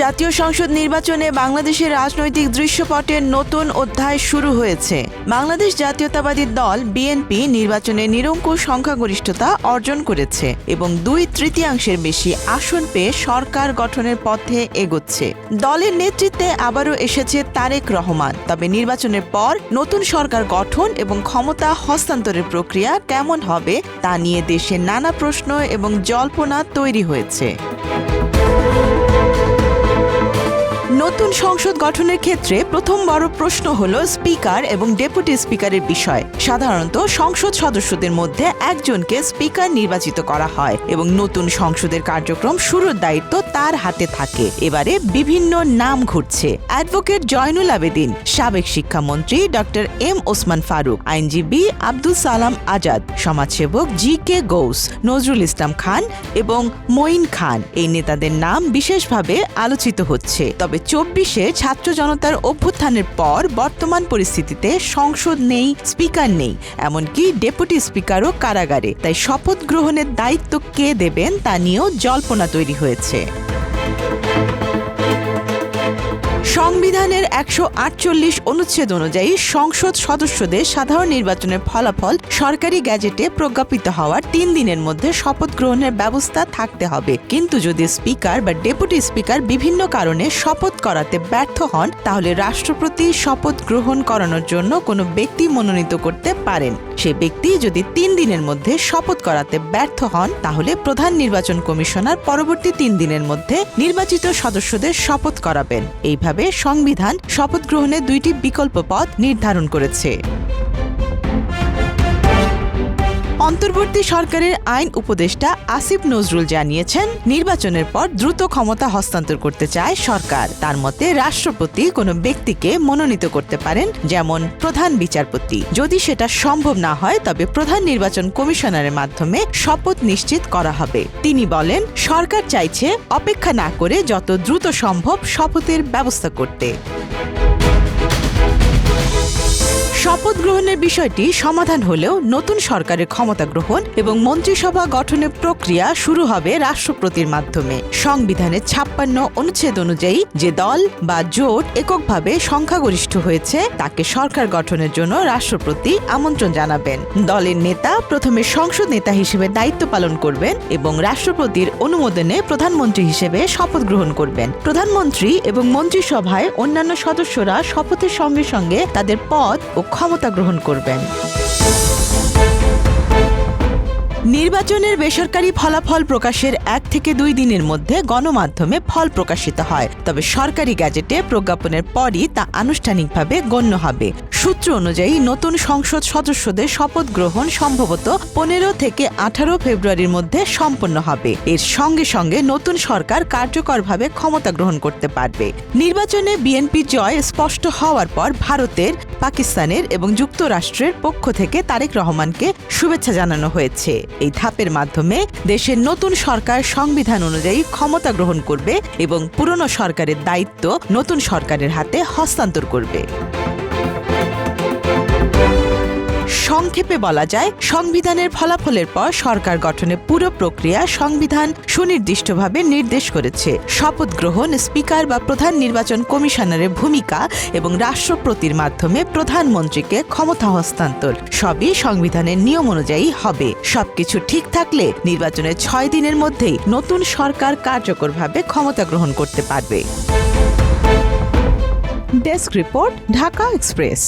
জাতীয় সংসদ নির্বাচনে বাংলাদেশের রাজনৈতিক দৃশ্যপটের নতুন অধ্যায় শুরু হয়েছে। বাংলাদেশ জাতীয়তাবাদী দল বিএনপি নির্বাচনে নিরঙ্কুশ সংখ্যাগরিষ্ঠতা অর্জন করেছে এবং 2/3 বেশি আসন পেয়ে সরকার গঠনের পথে এগোচ্ছে। দলের নেতৃত্বে আবারও এসেছে তারেক রহমান। তবে নির্বাচনের পর নতুন সরকার গঠন এবং ক্ষমতা হস্তান্তরের প্রক্রিয়া কেমন হবে তা নিয়ে দেশে নানা প্রশ্ন এবং জল্পনা তৈরি হয়েছে। নতুন সংসদ গঠনের ক্ষেত্রে প্রথম বড় প্রশ্ন হল স্পিকার এবং ডেপুটি স্পিকারের বিষয়। সাধারণত সংসদ সদস্যদের মধ্যে একজনকে স্পিকার নির্বাচিত করা হয় এবং নতুন সংসদের কার্যক্রম শুরুর দায়িত্ব তার হাতে থাকে। এবারে বিভিন্ন নাম ঘুরছে। অ্যাডভোকেট জয়নুল আবেদিন, সাবেক শিক্ষামন্ত্রী ডক্টর এম ওসমান ফারুক, আইনজীবী আব্দুল সালাম আজাদ, সমাজসেবক জি.কে. গৌস, নজরুল ইসলাম খান এবং মঈন খান এই নেতাদের নাম বিশেষভাবে আলোচিত হচ্ছে। তবে 24-এ ছাত্র জনতার অভ্যুত্থানের পর বর্তমান পরিস্থিতিতে সংসদ নেই, স্পিকার নেই, এমনকি ডেপুটি স্পিকারও কারাগারে। তাই শপথ গ্রহণের দায়িত্ব কে দেবেন তা নিয়েও জল্পনা তৈরি হয়েছে। সংবিধানের 148 অনুচ্ছেদ অনুযায়ী সংসদ সদস্যদের সাধারণ নির্বাচনের ফলাফল সরকারি গ্যাজেটে প্রজ্ঞাপিত হওয়ার 3 দিনের মধ্যে শপথ গ্রহণের ব্যবস্থা থাকতে হবে। কিন্তু যদি স্পিকার বা ডেপুটি স্পিকার বিভিন্ন কারণে শপথ করাতে ব্যর্থ হন, তাহলে রাষ্ট্রপতি শপথ গ্রহণ করানোর জন্য কোনো ব্যক্তি মনোনীত করতে পারেন। সে ব্যক্তি যদি 3 দিনের মধ্যে শপথ করাতে ব্যর্থ হন, তাহলে প্রধান নির্বাচন কমিশনার পরবর্তী 3 দিনের মধ্যে নির্বাচিত সদস্যদের শপথ করাবেন। এইভাবে সংবিধান শপথ গ্রহণের 2টি বিকল্প পথ নির্ধারণ করেছে। অন্তর্বর্তী সরকারের আইন উপদেষ্টা আসিফ নজরুল জানিয়েছেন, নির্বাচনের পর দ্রুত ক্ষমতা হস্তান্তর করতে চায় সরকার। তার মতে রাষ্ট্রপতি কোনো ব্যক্তিকে মনোনীত করতে পারেন, যেমন প্রধান বিচারপতি। যদি সেটা সম্ভব না হয়, তবে প্রধান নির্বাচন কমিশনারের মাধ্যমে শপথ নিশ্চিত করা হবে। তিনি বলেন, সরকার চাইছে অপেক্ষা না করে যত দ্রুত সম্ভব শপথের ব্যবস্থা করতে। শপথ গ্রহণের বিষয়টি সমাধান হলেও নতুন সরকারের ক্ষমতা গ্রহণ এবং মন্ত্রিসভা গঠনের প্রক্রিয়া শুরু হবে রাষ্ট্রপতির মাধ্যমে। সংবিধানের 56 অনুচ্ছেদ অনুযায়ী যে দল বা জোট এককভাবে সংখ্যাগরিষ্ঠ হয়েছে তাকে সরকার গঠনের জন্য রাষ্ট্রপতি আমন্ত্রণ জানাবেন। দলের নেতা প্রথমে সংসদ নেতা হিসেবে দায়িত্ব পালন করবেন এবং রাষ্ট্রপতির অনুমোদনে প্রধানমন্ত্রী হিসেবে শপথ গ্রহণ করবেন। প্রধানমন্ত্রী এবং মন্ত্রিসভায় অন্যান্য সদস্যরা শপথের সঙ্গে সঙ্গে তাদের পদ ও ক্ষমতা গ্রহণ করবেন। নির্বাচনের বেসরকারি ফলাফল প্রকাশের 1 থেকে 2 দিনের মধ্যে গণমাধ্যমে ফল প্রকাশিত হয়। তবে সরকারি গ্যাজেটে প্রজ্ঞাপনের পরই তা আনুষ্ঠানিকভাবে গণ্য হবে। সূত্র অনুযায়ী নতুন সংসদ সদস্যদের শপথ গ্রহণ সম্ভবত 15 থেকে 18 ফেব্রুয়ারির মধ্যে সম্পন্ন হবে। এর সঙ্গে সঙ্গে নতুন সরকার কার্যকরভাবে ক্ষমতা গ্রহণ করতে পারবে। নির্বাচনে বিএনপির জয় স্পষ্ট হওয়ার পর ভারতের, পাকিস্তানের এবং যুক্তরাষ্ট্রের পক্ষ থেকে তারেক রহমানকে শুভেচ্ছা জানানো হয়েছে। এই ধাপের মাধ্যমে দেশের নতুন সরকার সংবিধান অনুযায়ী ক্ষমতা গ্রহণ করবে এবং পুরনো সরকারের দায়িত্ব নতুন সরকারের হাতে হস্তান্তর করবে। সংক্ষেপে বলা যায়, সংবিধানের ফলাফলের পর সরকার গঠনের পুরো প্রক্রিয়া সংবিধান সুনির্দিষ্টভাবে নির্দেশ করেছে। শপথ গ্রহণ, স্পিকার বা প্রধান নির্বাচন কমিশনারের ভূমিকা এবং রাষ্ট্রপতির মাধ্যমে প্রধানমন্ত্রীকে ক্ষমতা হস্তান্তর সবই সংবিধানের নিয়ম অনুযায়ী হবে। সবকিছু ঠিক থাকলে নির্বাচনের 6 দিনের মধ্যেই নতুন সরকার কার্যকরভাবে ক্ষমতা গ্রহণ করতে পারবে। Desk report, Dhaka express.